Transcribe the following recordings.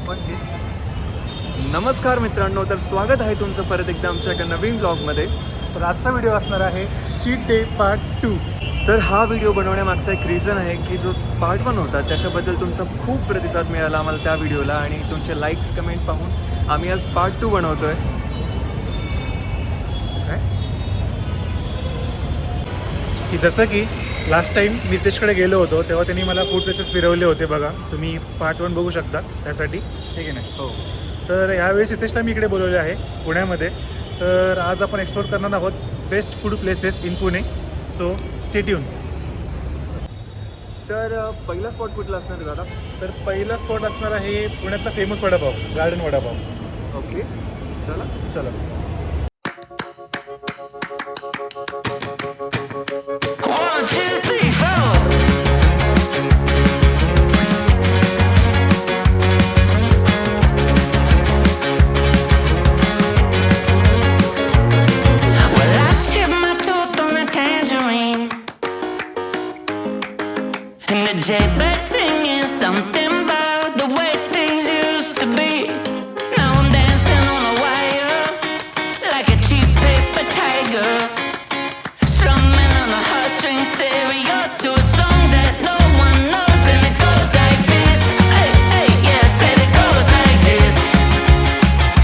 पण हे नमस्कार मित्रांनो, तर स्वागत आहे तुमचं परत एकदा आमच्या एका नवीन ब्लॉगमध्ये. तर आजचा व्हिडिओ असणार आहे चीट डे पार्ट 2. तर हा व्हिडिओ बनवण्यामागचा एक रिझन आहे की जो पार्ट 1 होता त्याच्याबद्दल तुमचा खूप प्रतिसाद मिळाला आम्हाला त्या व्हिडिओला, आणि तुमचे लाईक्स कमेंट पाहून आम्ही आज पार्ट 2 बनवतो आहे. की जसं की लास्ट टाईम नितेशकडे गेलो होतो तेव्हा त्यांनी मला फूड प्लेसेस फिरवले होते. बघा, तुम्ही पार्ट 1 बघू शकता त्यासाठी, ठीक आहे नाही. हो, तर यावेळेस नितेशला मी इकडे बोलवले आहे पुण्यामध्ये. तर आज आपण एक्सप्लोर करणार आहोत best food places in Pune. So stay tune. तर पहिला स्पॉट कुठला असणार आहे दादा? तर पहिला स्पॉट असणार आहे पुण्यातला famous vada pav, garden vada pav. Okay, चला. चला. Jaybird singing something about the way things used to be. Now I'm dancing on a wire like a cheap paper tiger, strumming on a heartstring stereo to a song that no one knows, and it goes like this. Hey, hey, yeah, said it goes like this.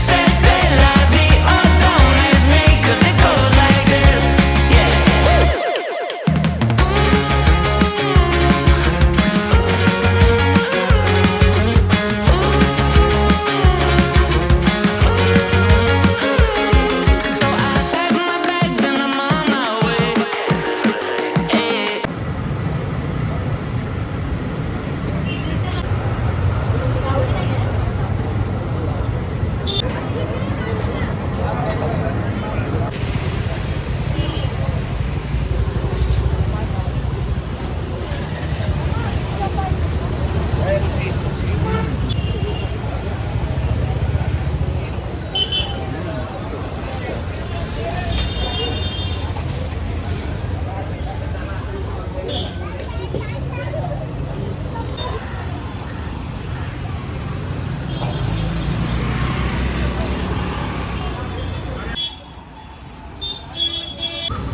Say la vie, oh don't ask me, 'cause it goes like this. Yeah.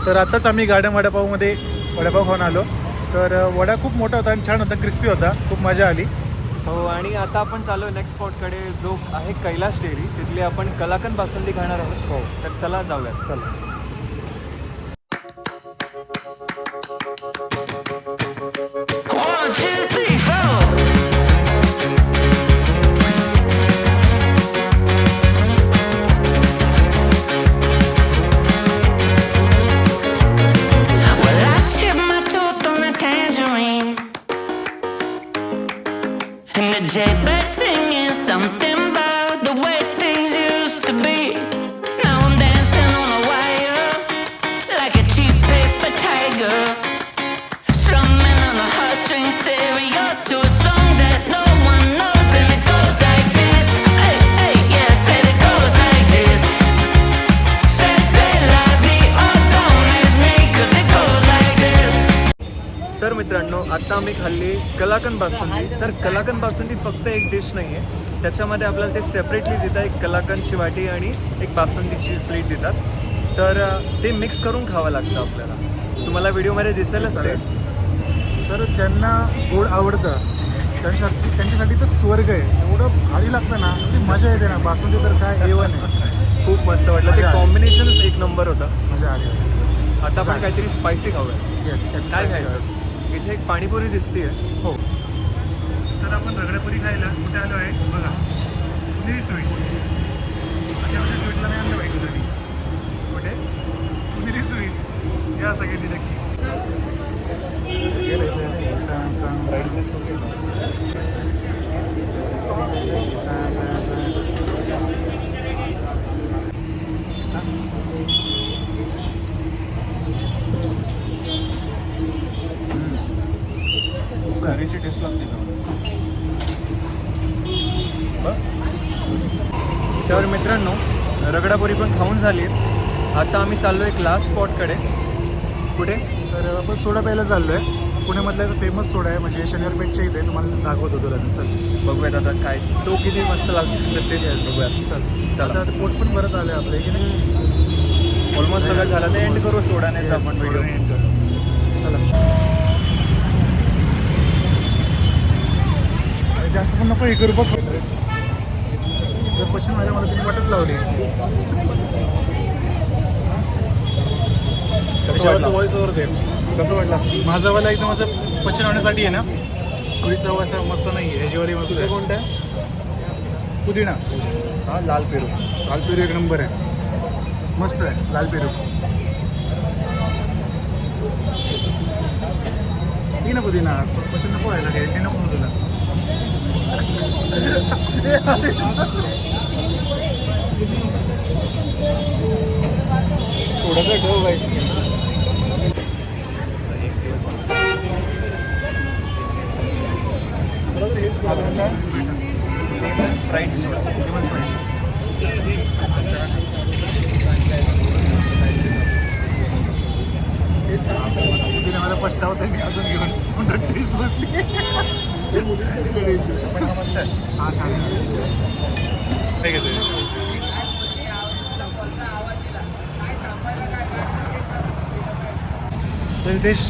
तर आत्ताच आम्ही garden वडापावमध्ये vada pav खाऊन आलो. तर वडा खूप मोठा होता आणि छान होता, क्रिस्पी होता, खूप मजा आली. हो, आणि आता आपण चालू नेक्स्ट स्पॉटकडे, जो आहे कैलाश डेअरी. तिथली आपण कलाकंद बासुंदी खाणार आहोत. हो, तर चला जाऊयात. चला. One, two, three, four. Well, I chipped my tooth on a tangerine, and the jaybird singing something about the way things used to be. Now I'm dancing on a wire like a cheap paper tiger, strumming on a heartstring stereo to a song that no one knows, and it goes like this. Hey, hey, yeah, said it goes like this. Say la vie, oh don't ask me, 'cause it goes like this. तर मित्रांनो, आता आम्ही खाल्ली कलाकंद बासुंदी. तर कलाकंद बासुंदी फक्त एक dish नाही आहे, त्याच्यामध्ये आपल्याला ते सेपरेटली देतात. एक कलाकंदची वाटी आणि एक बासुंदीची प्लेट देतात. तर ते मिक्स करून खावं लागतं आपल्याला. तुम्हाला व्हिडिओमध्ये दिसेलच तेच. तर ज्यांना गोड आवडतं त्यांच्यासाठी तर स्वर्ग आहे. एवढं भारी लागतं ना, ती मजा येते ना. बासुंदी तर काय एवन आहे. खूप मस्त वाटलं. ते मजा आली. कॉम्बिनेशनच एक नंबर होता. मजा आली. आता आपण काहीतरी स्पायसी खाऊया. येस, काय खायचं? इथे एक पाणीपुरी दिसतीये. हो. तर आपण रगडापुरी खायला कुठे आलो आहे बघा, पुणेरी स्वीट्स. आमच्या स्वीटला नाही आणलं पाहिजे तरी. कुठे? पुणेरी स्वीट. या सगळ्यांनी नक्की. घरीची टेस्ट लागते बस. तर मित्रांनो, रगडापुरी पण खाऊन झाली. आता आम्ही चाललो एक लास्ट स्पॉटकडे. कुठे? तर आपण सोडा प्यायला चाललो आहे. पुण्यामधला फेमस सोडा आहे, म्हणजे शनिवार पेठच्या इथे तुम्हाला दाखवतो तुला. चल बघूयात आता काय तो किती मस्त लागतो ते बघूयात. चल चला. आता पोट पण भरत आलं आपलं की नाही. ऑलमोस्ट सगळं झालं ते एंड करू सोडाने आपण व्हिडिओ. चला. जास्त पण नको हे करू बघ. पश्चिम व्हायला मला तुम्ही वाटच लावली. कसं वाटलं? व्हॉइस ओव्हर दे. कसं वाटलं? माझावाला एकदम असं पचन होण्यासाठी आहे ना, थोडी चव असं मस्त नाही आहे. ह्याच्यावरही मस्त तुझं आहे. कोणतं आहे? पुदिना. हा लाल पेरू. लाल पेरू एक नंबर आहे, मस्त आहे लाल पेरू. ठीक ना पुदिना, पचन नको व्हायला काय ते नको तुला. थोडंसं ठेव बाई. स्प्राईट सोडा. पुदिना मला पश्चावत आहे मी अजून घेऊन टेस्ट बसली. पण हा मस्त आहे. हा छान तर रितेश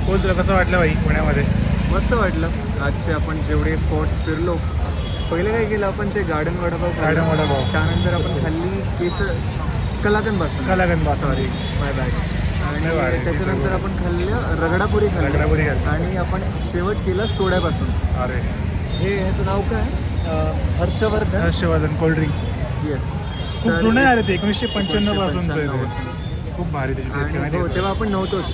बोल, तुला कसं वाटलं बाई पुण्यामध्ये? मस्त वाटलं. आजचे आपण जेवढे स्पॉट्स फिरलो, पहिले काय केलं आपण ते गार्डन वडापाव खाल्ला. गार्डन वडापाव. त्यानंतर आपण खाल्ली केसर कलाकंद बासुंदी. कलाकंद बासुंदी. सॉरी माय बॅड. नाही आणि बाई, त्याच्यानंतर आपण खाल्लं रगडापुरी रगडापुरी खाल्ली. आणि आपण शेवट केलं सोड्यापासून. अरे हे ह्याचं नाव काय? हर्षवर्धन. हर्षवर्धन कोल्ड्रिंक्स. येस. खूप जुनं आहे ते 1995 पासूनचं आहे 1995 ते. पासून. खूप भारी त्याची टेस्ट आहे आणि माहिती हो आहे तेव्हा आपण नव्हतोच.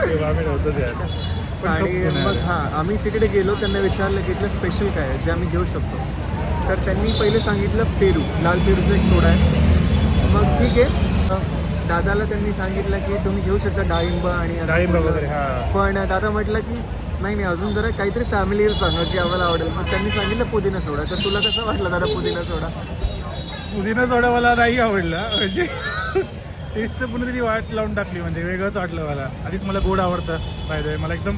तेव्हा आम्ही नव्हतोच यार. पण खूप आणि जुनं मग आहे. हां आम्ही तिकडे गेलो, त्यांना विचारलं की इथलं स्पेशल काय आहे जे आम्ही घेऊ शकतो. तर त्यांनी पहिले सांगितलं पेरू, लाल पेरूचा एक सोडा आहे. मग ठीक आहे, दादाला त्यांनी सांगितलं की तुम्ही घेऊ शकता डाळिंब आणि असं डाळिंब कुठलं. वगैरे, हां. पण दादा म्हटलं की नाही अजून जरा काहीतरी फॅमिलीवर सांगा की आम्हाला आवडेल. मग त्यांनी सांगितलं पुदिना सोडा. तर तुला कसं वाटलं दादा पुदिना सोडा? पुदिना सोडा मला नाही आवडला, म्हणजे टेस्टचं पुन्हा तरी वाट लावून टाकली, म्हणजे वेगळंच वाटलं मला. आधीच मला गोड आवडतं पाहिजे, मला एकदम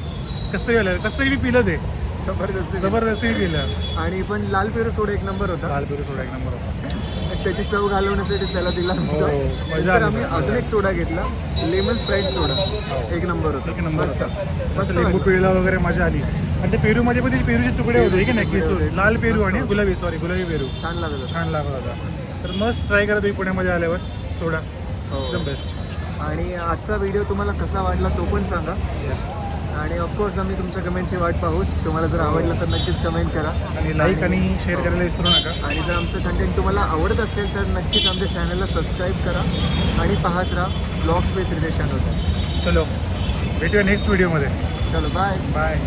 कसं तरी आलं, कसं तरी मी पिलं ते जबरदस्ती पिलं. आणि पण लाल पेरू सोडा एक नंबर होता. लाल पेरू सोडा एक नंबर होता. त्याची चव घालवण्यासाठी त्याला दिला हो, मजा नंतर आली. आम्ही अजून एक सोडा घेतला, लेमन स्प्राईट सोडा. एक नंबर होता. एक नंबर मस्त होता. मस्त मस्त लिंबू वाटलं. पिळला वगैरे मजा आली. आणि ते पेरूमध्ये पण ते पेरूचे तुकडे होते की नाही, तुकडे किसून होते. लाल पेरू मस्त आणि होते. गुलाबी पेरू छान लागत होतं. छान लागत होता. तर मस्त ट्राय करा तुम्ही पुण्यामध्ये आल्यावर सोडा, हो. एकदम बेस्ट. आणि आजचा व्हिडिओ तुम्हाला कसा वाटला तो पण सांगा. येस. आणि ऑफकोर्स आम्ही तुमच्या कमेंटची वाट पाहूच. तुम्हाला जर आवडलं तर नक्कीच कमेंट करा. आणि लाईक आणि शेअर करायला विसरू नका. आणि जर आमचं कंटेंट तुम्हाला आवडत असेल तर नक्कीच आमच्या चॅनलला सबस्क्राईब करा आणि पाहत राहा ब्लॉग्स विथ रितेश होतं. चलो भेटूया नेक्स्ट व्हिडिओमध्ये. चलो बाय. बाय.